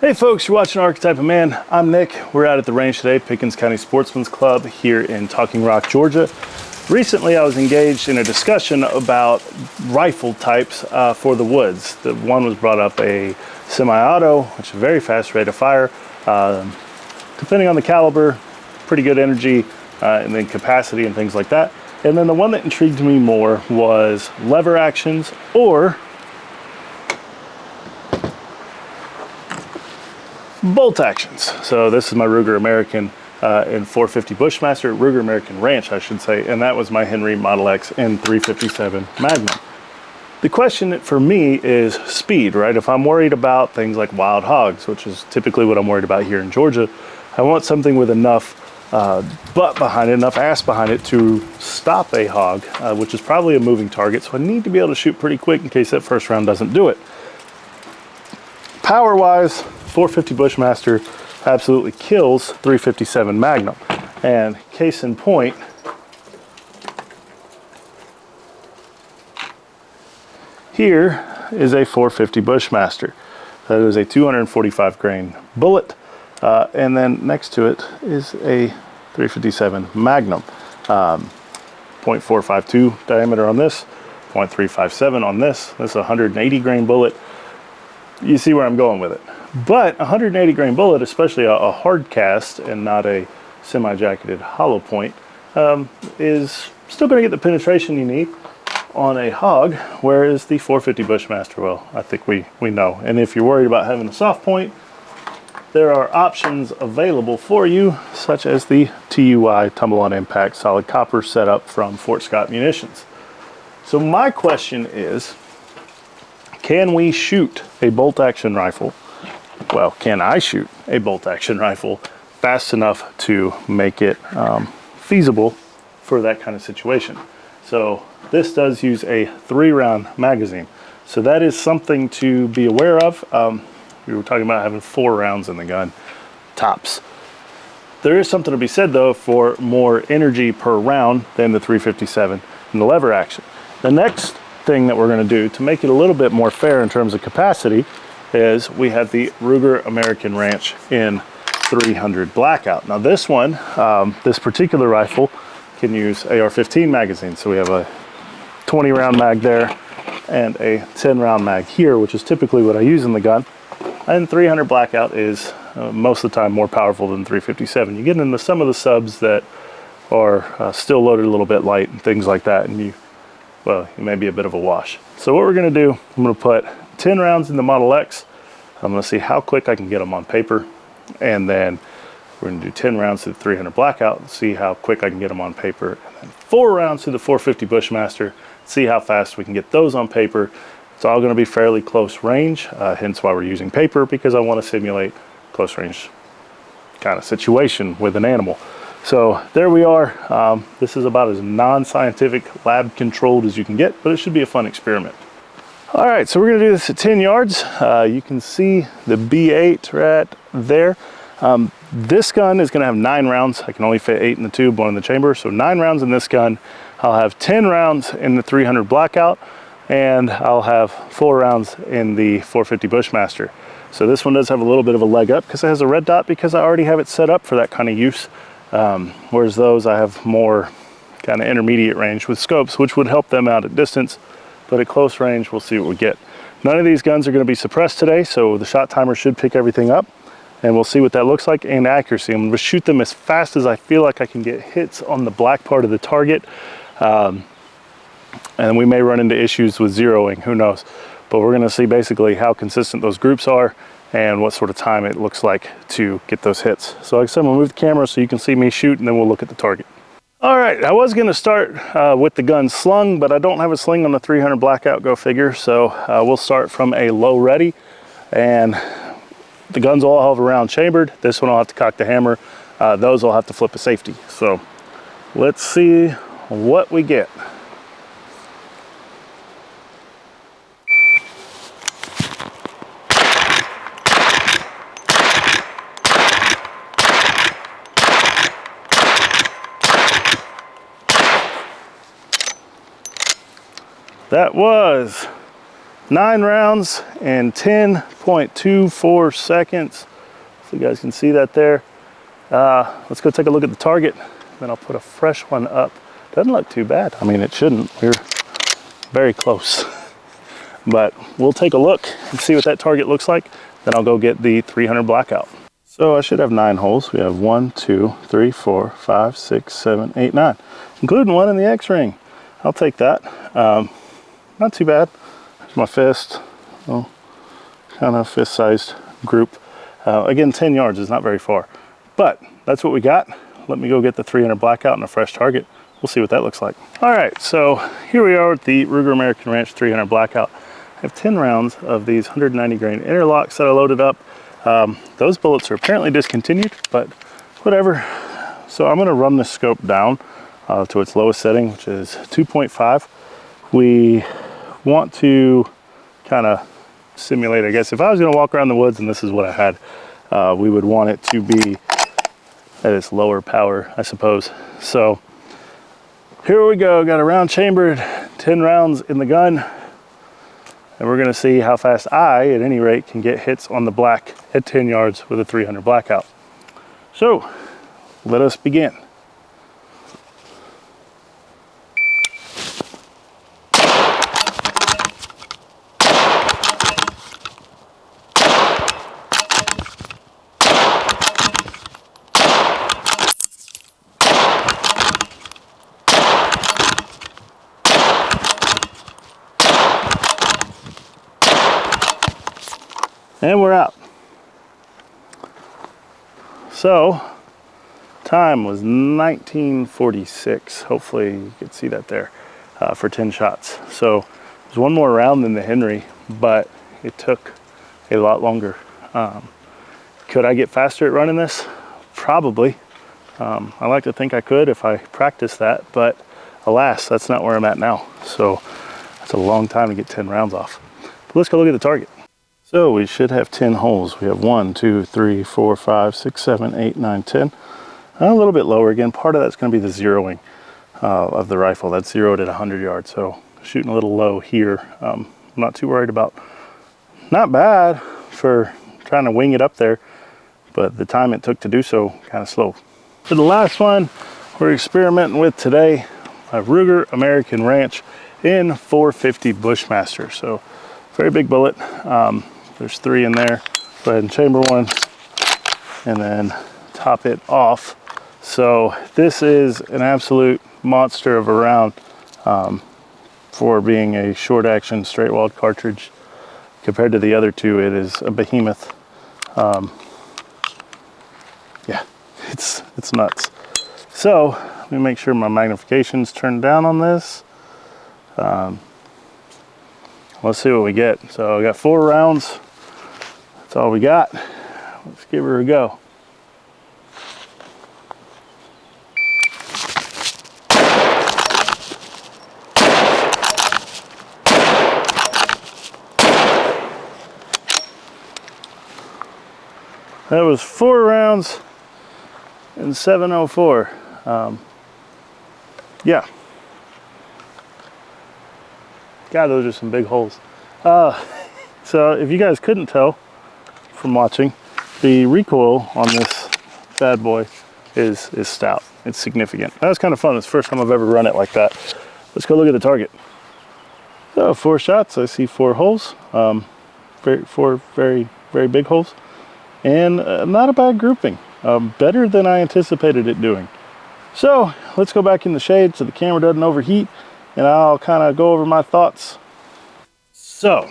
Hey folks, you're watching Archetype of Man. I'm Nick. We're out at the range today, Pickens County Sportsman's Club here in Talking Rock, Georgia. Recently I was engaged in a discussion about rifle types for the woods. The one was brought up a semi-auto, which is a very fast rate of fire. Depending on the caliber, pretty good energy and then capacity and things like that. And then the one that intrigued me more was lever actions or bolt actions. So this is my Ruger American in 450 Bushmaster, Ruger American Ranch I should say, and that was my Henry Model X in 357 Magnum. The question for me is speed, right? If I'm worried about things like wild hogs, which is typically what I'm worried about here in Georgia, I want something with enough butt behind it, enough ass behind it to stop a hog, which is probably a moving target, so I need to be able to shoot pretty quick in case that first round doesn't do it. Power-wise, 450 Bushmaster absolutely kills 357 Magnum. And case in point, here is a 450 Bushmaster. That is a 245 grain bullet. And then next to it is a 357 Magnum. 0.452 diameter on this, 0.357 on this. This is a 180 grain bullet. You see where I'm going with it. But a 180 grain bullet, especially a hard cast and not a semi-jacketed hollow point, is still going to get the penetration you need on a hog, whereas the 450 Bushmaster, well, I think we know. And if you're worried about having a soft point, there are options available for you, such as the TUI Tumble on Impact solid copper setup from Fort Scott Munitions. So my question is, can we shoot a bolt action rifle? Well, can I shoot a bolt action rifle fast enough to make it feasible for that kind of situation? So this does use a 3-round magazine. So that is something to be aware of. We were talking about having 4 rounds in the gun, tops. There is something to be said though for more energy per round than the 357 and the lever action. The next thing that we're going to do to make it a little bit more fair in terms of capacity is we have the Ruger American Ranch in 300 Blackout. Now this one, this particular rifle can use AR-15 magazines. So we have a 20 round mag there and a 10 round mag here, which is typically what I use in the gun. And 300 Blackout is most of the time more powerful than 357. You get into some of the subs that are still loaded a little bit light and things like that, and you may be a bit of a wash. So what we're going to do, I'm going to put 10 rounds in the Model X. I'm going to see how quick I can get them on paper, and then we're going to do 10 rounds to the 300 Blackout and see how quick I can get them on paper, and then 4 rounds to the 450 Bushmaster, see how fast we can get those on paper. It's all going to be fairly close range, hence why we're using paper, because I want to simulate close range kind of situation with an animal. So there we are. This is about as non-scientific, lab controlled as you can get, but it should be a fun experiment. All right, so we're gonna do this at 10 yards. You can see the B8 right there. This gun is gonna have 9 rounds. I can only fit 8 in the tube, 1 in the chamber. So 9 rounds in this gun. I'll have 10 rounds in the 300 Blackout, and I'll have 4 rounds in the 450 Bushmaster. So this one does have a little bit of a leg up because it has a red dot, because I already have it set up for that kind of use. Whereas those I have more kind of intermediate range with scopes, which would help them out at distance, but at close range we'll see what we get. None of these guns are going to be suppressed today, so the shot timer should pick everything up, and we'll see what that looks like. And accuracy, I'm going to shoot them as fast as I feel like I can get hits on the black part of the target, and we may run into issues with zeroing, who knows, but we're going to see basically how consistent those groups are and what sort of time it looks like to get those hits. So like I said, I'm gonna move the camera so you can see me shoot, and then we'll look at the target. All right, I was gonna start with the gun slung, but I don't have a sling on the 300 Blackout, go figure. So we'll start from a low ready, and the guns all have a round chambered. This one I'll have to cock the hammer. Those I'll have to flip a safety. So let's see what we get. That was 9 rounds and 10.24 seconds. So you guys can see that there. Let's go take a look at the target. Then I'll put a fresh one up. Doesn't look too bad. I mean, it shouldn't. We're very close. But we'll take a look and see what that target looks like. Then I'll go get the 300 blackout. So I should have 9 holes. We have 1, 2, 3, 4, 5, 6, 7, 8, 9, including one in the X-ring. I'll take that. Not too bad. There's my fist. Well, kind of fist-sized group. Again, 10 yards is not very far. But that's what we got. Let me go get the 300 blackout and a fresh target. We'll see what that looks like. All right, so here we are with the Ruger American Ranch 300 blackout. I have 10 rounds of these 190 grain interlocks that I loaded up. Those bullets are apparently discontinued, but whatever. So I'm gonna run the scope down to its lowest setting, which is 2.5. We want to kind of simulate, I guess, if I was gonna walk around the woods and this is what I had, we would want it to be at its lower power, I suppose. So here we go, got a round chambered, 10 rounds in the gun. And we're gonna see how fast I, at any rate, can get hits on the black at 10 yards with a 300 blackout. So, let us begin. And we're out. So, time was 1946. Hopefully you could see that there for 10 shots. So, there's one more round than the Henry, but it took a lot longer. Could I get faster at running this? Probably. I like to think I could if I practiced that, but alas, that's not where I'm at now. So, that's a long time to get 10 rounds off. But let's go look at the target. So we should have 10 holes. We have 1, 2, 3, 4, 5, 6, 7, 8, 9, 10. A little bit lower again. Part of that's going to be the zeroing of the rifle. That's zeroed at 100 yards. So shooting a little low here. I'm not too worried about. Not bad for trying to wing it up there, but the time it took to do so, kind of slow. For the last one we're experimenting with today, a Ruger American Ranch in 450 Bushmaster. So very big bullet. There's 3 in there. Go ahead and chamber one and then top it off. So this is an absolute monster of a round for being a short action straight walled cartridge. Compared to the other 2, it is a behemoth. Yeah, it's nuts. So let me make sure my magnification's turned down on this. Let's see what we get. So I got 4 rounds. That's all we got. Let's give her a go. That was 4 rounds and 704. Yeah. God, those are some big holes. So if you guys couldn't tell from watching, the recoil on this bad boy is stout. It's significant. That was kind of fun. It's the first time I've ever run it like that. Let's go look at the target. So 4 shots. I see 4 holes. 4 very, very big holes. And not a bad grouping. Better than I anticipated it doing. So let's go back in the shade so the camera doesn't overheat, and I'll kind of go over my thoughts. So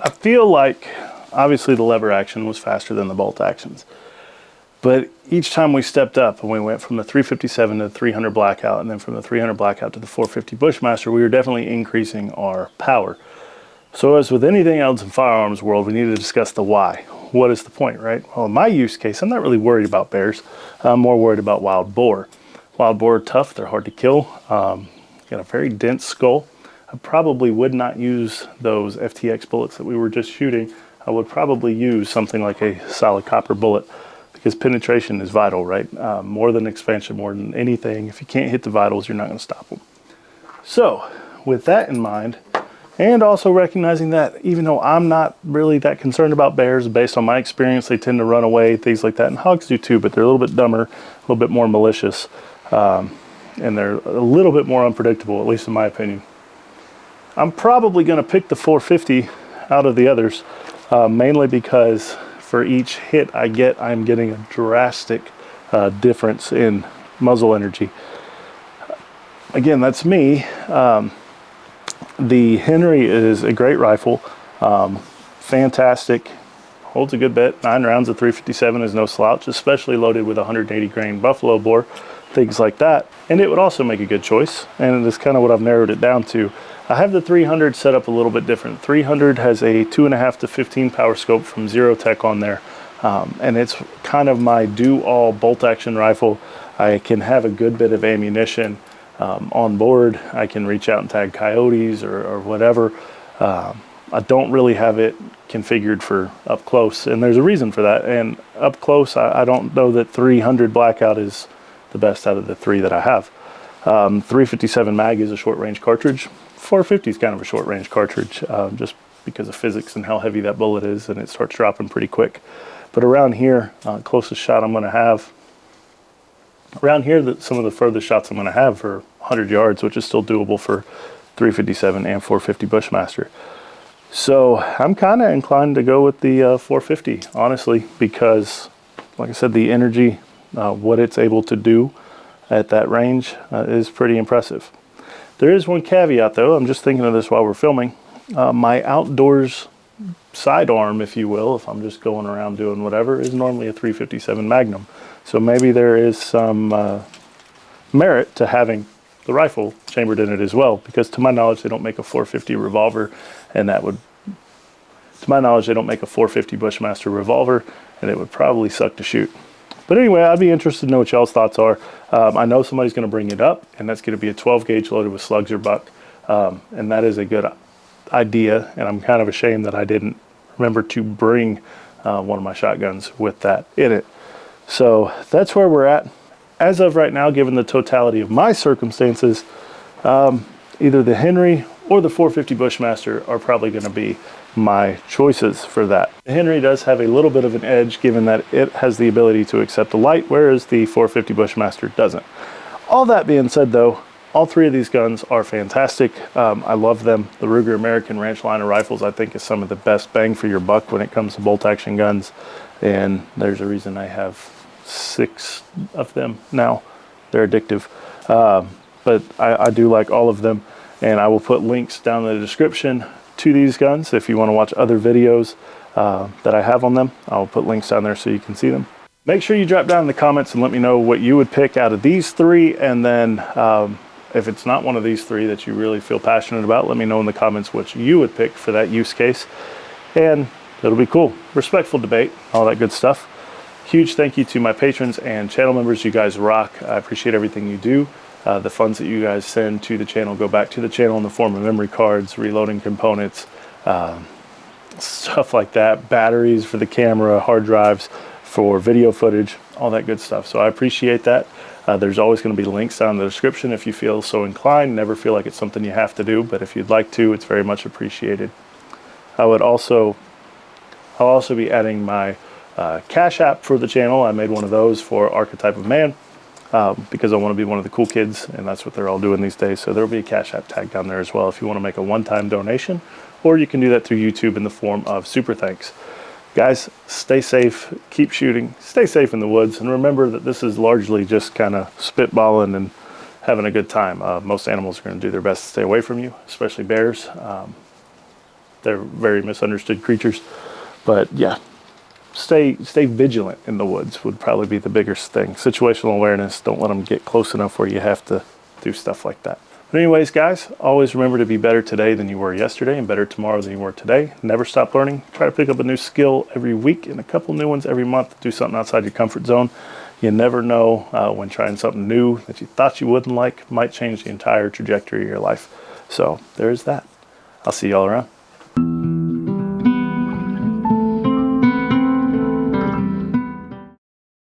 I feel like obviously the lever action was faster than the bolt actions, but each time we stepped up and we went from the 357 to the 300 blackout, and then from the 300 blackout to the 450 Bushmaster, we were definitely increasing our power. So as with anything else in firearms world, we need to discuss the why. What is the point, right? Well, in my use case, I'm not really worried about bears. I'm more worried about wild boar. Wild boar are tough, they're hard to kill. Got a very dense skull. I probably would not use those FTX bullets that we were just shooting. I would probably use something like a solid copper bullet, because penetration is vital, right? More than expansion, more than anything. If you can't hit the vitals, you're not going to stop them. So with that in mind, And also recognizing that even though I'm not really that concerned about bears, based on my experience, they tend to run away, things like that. And hogs do too, but they're a little bit dumber, a little bit more malicious, and they're a little bit more unpredictable, at least in my opinion. I'm probably going to pick the 450 out of the others, mainly because for each hit I get, I'm getting a drastic difference in muzzle energy. Again, that's me. The Henry is a great rifle, fantastic, holds a good bit. 9 rounds of 357 is no slouch, especially loaded with 180 grain buffalo bore, things like that. And it would also make a good choice, and it's kind of what I've narrowed it down to. I have the 300 set up a little bit different. 300 has a 2.5 to 15 power scope from Zero Tech on there, and it's kind of my do-all bolt action rifle. I can have a good bit of ammunition on board. I can reach out and tag coyotes or whatever. I don't really have it configured for up close, and there's a reason for that. And up close, I don't know that 300 Blackout is the best out of the 3 that I have. 357 mag is a short range cartridge. 450 is kind of a short range cartridge, just because of physics and how heavy that bullet is, and it starts dropping pretty quick. But around here, closest shot I'm going to have, around here, some of the furthest shots I'm going to have are 100 yards, which is still doable for 357 and 450 Bushmaster. So I'm kind of inclined to go with the 450, honestly, because, like I said, the energy, what it's able to do at that range is pretty impressive. There is one caveat, though. I'm just thinking of this while we're filming. My outdoors sidearm, if you will, if I'm just going around doing whatever, is normally a 357 Magnum. So maybe there is some merit to having the rifle chambered in it as well, because to my knowledge they don't make a 450 revolver, and that would, to my knowledge, they don't make a 450 Bushmaster revolver, and it would probably suck to shoot. But anyway, I'd be interested to know what y'all's thoughts are. I know somebody's going to bring it up, and that's going to be a 12 gauge loaded with slugs or buck, and that is a good idea, and I'm kind of ashamed that I didn't remember to bring one of my shotguns with that in it. So that's where we're at. As of right now, given the totality of my circumstances, either the Henry or the 450 Bushmaster are probably going to be my choices for that. The Henry does have a little bit of an edge, given that it has the ability to accept the light, whereas the 450 Bushmaster doesn't. All that being said, though, all 3 of these guns are fantastic. I love them. The Ruger American Ranch line of rifles, I think, is some of the best bang for your buck when it comes to bolt action guns, and there's a reason I have 6 of them now. They're addictive, but I do like all of them, and I will put links down in the description to these guns if you want to watch other videos that I have on them. I'll put links down there so you can see them. Make sure you drop down in the comments and let me know what you would pick out of these 3, and then if it's not one of these 3 that you really feel passionate about, let me know in the comments what you would pick for that use case, and it'll be cool. Respectful debate, all that good stuff. Huge thank you to my patrons and channel members. You guys rock. I appreciate everything you do. The funds that you guys send to the channel go back to the channel in the form of memory cards, reloading components, stuff like that, batteries for the camera, hard drives for video footage, all that good stuff. So I appreciate that. There's always going to be links down in the description if you feel so inclined. Never feel like it's something you have to do, but if you'd like to, it's very much appreciated. I'll also be adding my Cash App for the channel. I made one of those for Archetype of Man because I want to be one of the cool kids, and that's what they're all doing these days. So there'll be a Cash App tag down there as well if you want to make a one-time donation, or you can do that through YouTube in the form of super thanks. Guys, stay safe, keep shooting, stay safe in the woods, and remember that this is largely just kind of spitballing and having a good time. Most animals are going to do their best to stay away from you, especially bears. They're very misunderstood creatures, but yeah. Stay vigilant in the woods would probably be the biggest thing. Situational awareness, don't let them get close enough where you have to do stuff like that. But anyways, guys, always remember to be better today than you were yesterday and better tomorrow than you were today. Never stop learning. Try to pick up a new skill every week and a couple new ones every month. Do something outside your comfort zone. You never know when trying something new that you thought you wouldn't like might change the entire trajectory of your life. So there's that. I'll see y'all around.